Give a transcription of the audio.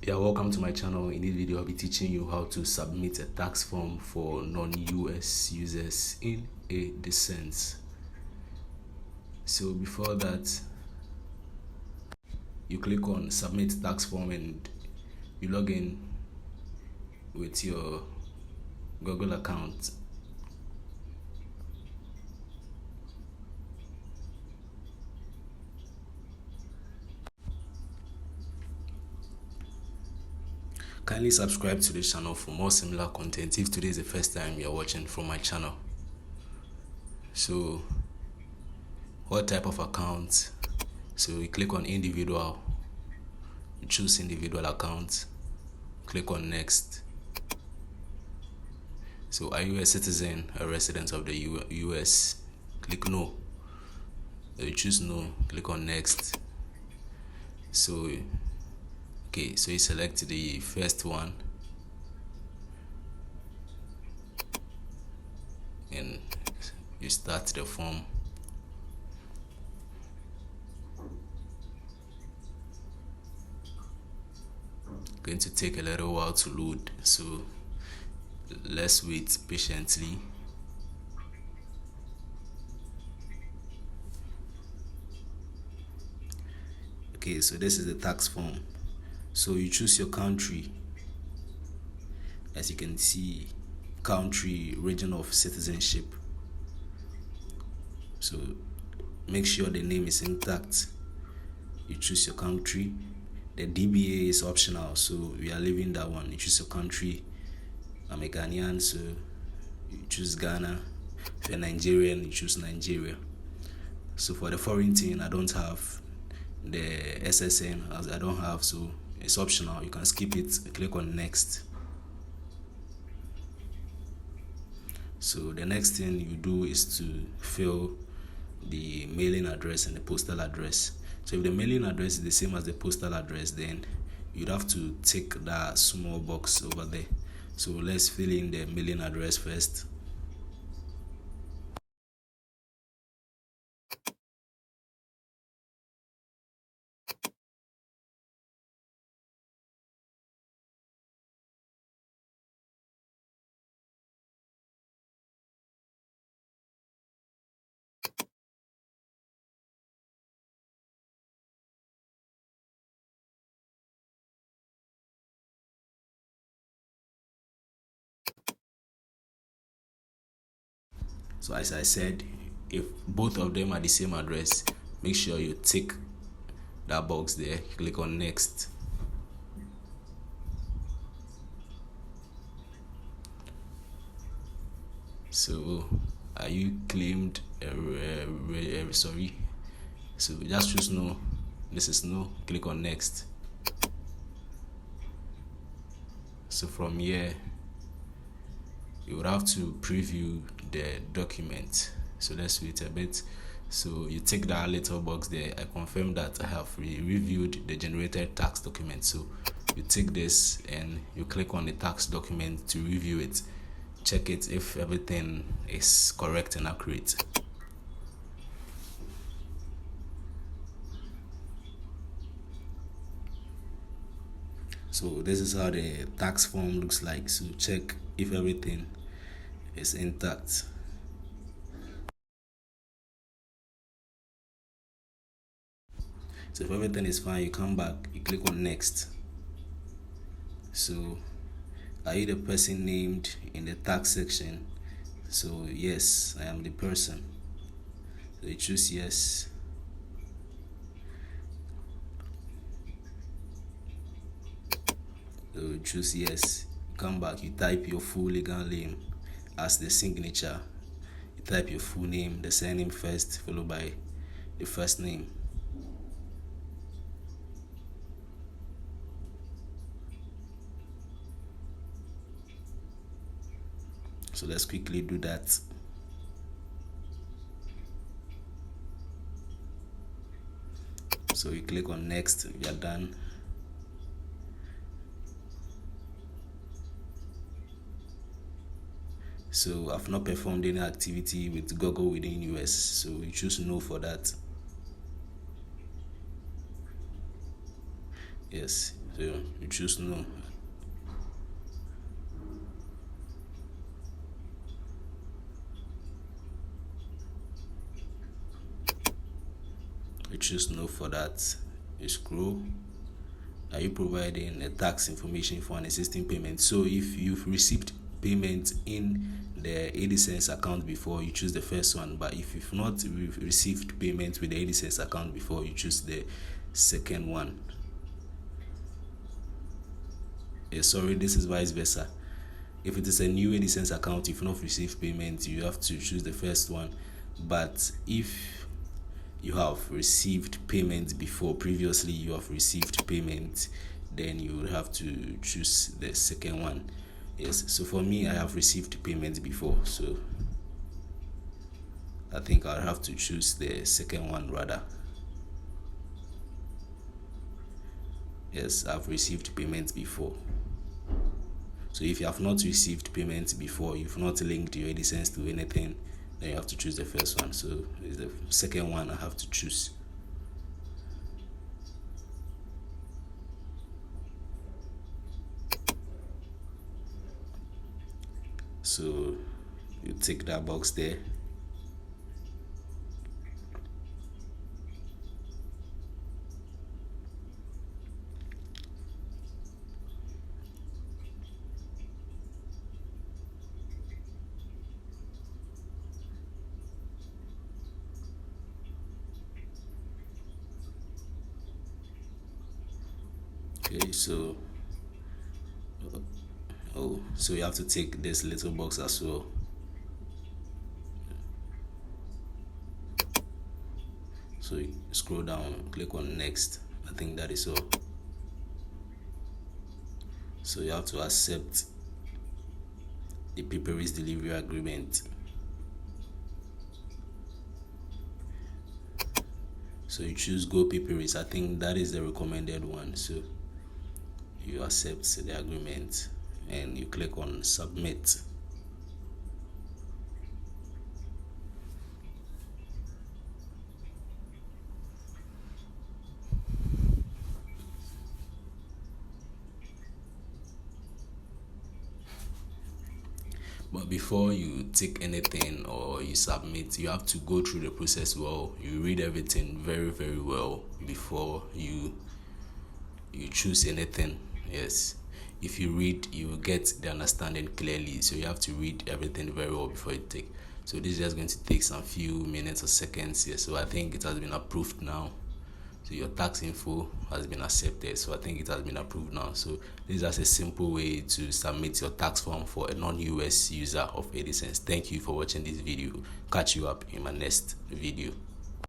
Yeah, welcome to my channel. In this video I'll be teaching you how to submit a tax form for non-US users in Adsense. So before that, you click on submit tax form and you log in with your Google account. Kindly subscribe to this channel for more similar content if today is the first time you're watching from my channel. So what type of account? So you click on individual, you choose individual account, click on next. So are you a citizen, a resident of the US? Click no. You choose no, click on next. So okay, so you select the first one and you start the form. Going to take a little while to load, so let's wait patiently. Okay, so this is the tax form. So you choose your country. As you can see, country, region of citizenship. So make sure the name is intact. You choose your country. The DBA is optional, so we are leaving that one. You choose your country. I'm a Ghanaian, so you choose Ghana. If you're Nigerian, you choose Nigeria. So for the foreign thing, I don't have the SSN, as I don't have, so it's optional. You can skip it. Click on next. So the next thing you do is to fill the mailing address and the postal address. So if the mailing address is the same as the postal address, then you'd have to tick that small box over there. So let's fill in the mailing address first. So as I said, if both of them are the same address, make sure you tick that box there, click on next. So are you claimed sorry, so just choose no. This is no, click on next. So from here you would have to preview the document. So let's wait a bit. So you take that little box there. I confirm that I have reviewed the generated tax document. So you take this and you click on the tax document to review it. Check it if everything is correct and accurate. So this is how the tax form looks like. So check if everything is intact. So if everything is fine, you come back, you click on next. So are you the person named in the tax section? So yes, I am the person. So you choose yes. So you choose yes. Come back, you type your full legal name as the signature. You type your full name, the surname first, followed by the first name. So let's quickly do that. So you click on next, we are done. So I've not performed any activity with Google within US, so you choose no for that. Yes, So you choose no. You choose no for that. You scroll. Are you providing a tax information for an existing payment? So if you've received payment in the Adsense account before, you choose the first one. But if you've not received payment with the Adsense account before, you choose the second one. Sorry, this is vice versa. If it is a new Adsense account, if you've not received payment, you have to choose the first one. But if you have received payment before, previously you have received payment, then you would have to choose the second one. Yes, so for me, I have received payment before, so I think I'll have to choose the second one rather. Yes, I've received payment before. So if you have not received payment before, you've not linked your Adsense to anything, then you have to choose the first one. So it's the second one I have to choose. So you tick that box there. Okay, so so you have to take this little box as well. So you scroll down, click on next. I think that is all. So you have to accept the paper-based delivery agreement. So you choose Go Paper-based. I think that is the recommended one. So you accept the agreement and you click on submit. But before you take anything or you submit, you have to go through the process well. You read everything very, very well before you choose anything. Yes. If you read, you will get the understanding clearly. So you have to read everything very well before you take. So this is just going to take some few minutes or seconds here. So I think it has been approved now. So your tax info has been accepted. So I think it has been approved now. So this is just a simple way to submit your tax form for a non-US user of Adsense. Thank you for watching this video. Catch you up in my next video.